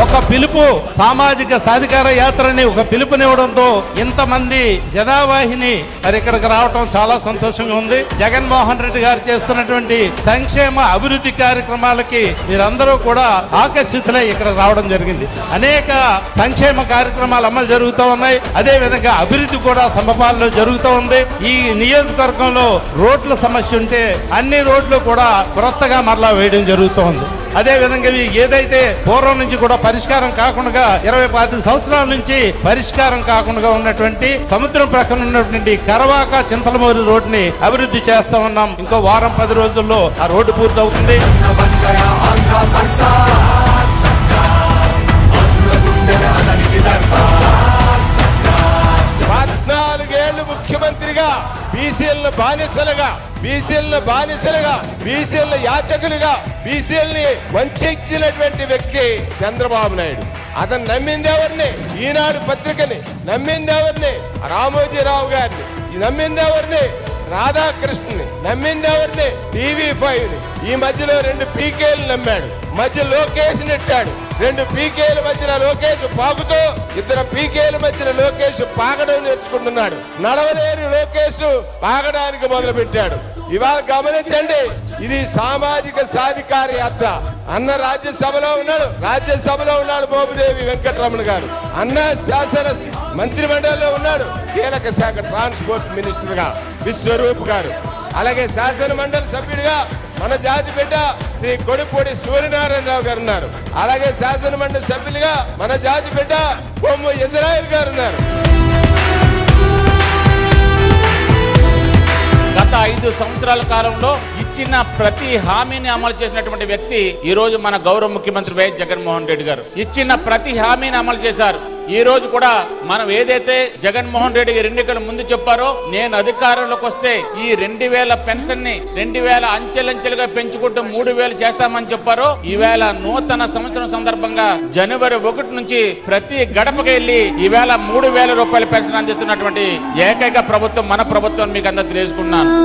ఒక పిలుపు సామాజిక సాధికార యాత్రని ఒక పిలుపునివ్వడంతో ఇంతమంది జనావాహిని మరి ఇక్కడికి రావడం చాలా సంతోషంగా ఉంది. జగన్మోహన్ రెడ్డి గారు చేస్తున్నటువంటి సంక్షేమ అభివృద్ధి కార్యక్రమాలకి మీరందరూ కూడా ఆకర్షితులై ఇక్కడ రావడం జరిగింది. అనేక సంక్షేమ కార్యక్రమాలు అమలు జరుగుతూ ఉన్నాయి. అదే విధంగా అభివృద్ధి కూడా సమపాలలో జరుగుతూ ఉంది. ఈ నియోజకవర్గంలో రోడ్ల సమస్య ఉంటే అన్ని రోడ్లు కూడా కొత్తగా మరలా వేయడం జరుగుతోంది. అదే విధంగా ఏదైతే పూర్వం నుంచి కూడా పరిష్కారం కాకుండా 20-25 సంవత్సరాల నుంచి పరిష్కారం కాకుండా ఉన్నటువంటి సముద్రం ప్రక్కన ఉన్నటువంటి కరవాక చింతలమూరి రోడ్డుని అభివృద్ధి చేస్తా ఉన్నాం. ఇంకో వారం 10 రోజుల్లో ఆ రోడ్డు పూర్తవుతుంది. 14 ఏళ్లు ముఖ్యమంత్రిగా బీసీలను బానిసలుగా బీసీలను యాచకులుగా బీసీలని వంచినటువంటి వ్యక్తి చంద్రబాబు నాయుడు. అతను నమ్మింది ఎవరిని? ఈనాడు పత్రికని నమ్మింది ఎవరిని? రామోజీరావు గారిని నమ్మింది ఎవరిని? రాధాకృష్ణని నమ్మింది ఎవరిని? TV5ని. ఈ మధ్యలో 2 పీకేలు నమ్మాడు. మధ్య లోకేష్ నెట్టాడు. 2 పీకేల మధ్యన లోకేష్ పాకుతూ 2 పీకేల మధ్యన లోకేష్ పాగడం నేర్చుకుంటున్నాడు. నడవలేని లోకేష్ పాగడానికి మొదలు పెట్టాడు. ఇవాళ గమనించండి, ఇది సామాజిక సాధికార యాత్ర. అన్న రాజ్యసభలో ఉన్నాడు మోపిదేవి వెంకటరమణ గారు. అన్న శాసన మంత్రి మండలిలో ఉన్నాడు. కీలక శాఖ ట్రాన్స్పోర్ట్ మినిస్టర్ గా విశ్వరూప్ గారు. అలాగే శాసన మండలి సభ్యుడిగా మన జాతి బిడ్డ శ్రీ కొడిపూడి సూర్యనారాయణరావు గారు ఉన్నారు. అలాగే శాసన మండలి సభ్యులుగా మన జాతి బిడ్డ బొమ్మ ఇజ్రాయిల్ గారు ఉన్నారు. గత 5 సంవత్సరాల కాలంలో ఇచ్చిన ప్రతి హామీని అమలు చేసినటువంటి వ్యక్తి ఈ రోజు మన గౌరవ ముఖ్యమంత్రి వైఎస్ జగన్మోహన్ రెడ్డి గారు. ఇచ్చిన ప్రతి హామీని అమలు చేశారు. ఈ రోజు కూడా మనం ఏదైతే జగన్మోహన్ రెడ్డి గారు ఎన్నికల ముందు చెప్పారో, నేను అధికారంలోకి వస్తే ఈ 2000 పెన్షన్ ని 2000 అంచెలంచెలుగా పెంచుకుంటూ 3000 చేస్తామని చెప్పారో, ఈవేళ నూతన సంవత్సరం సందర్భంగా జనవరి 1 నుంచి ప్రతి గడపకి వెళ్లి ఈవేళ 3000 రూపాయల పెన్షన్ అందిస్తున్నటువంటి ఏకైక ప్రభుత్వం మన ప్రభుత్వం మీకు అందరూ తెలియజేసుకున్నాను.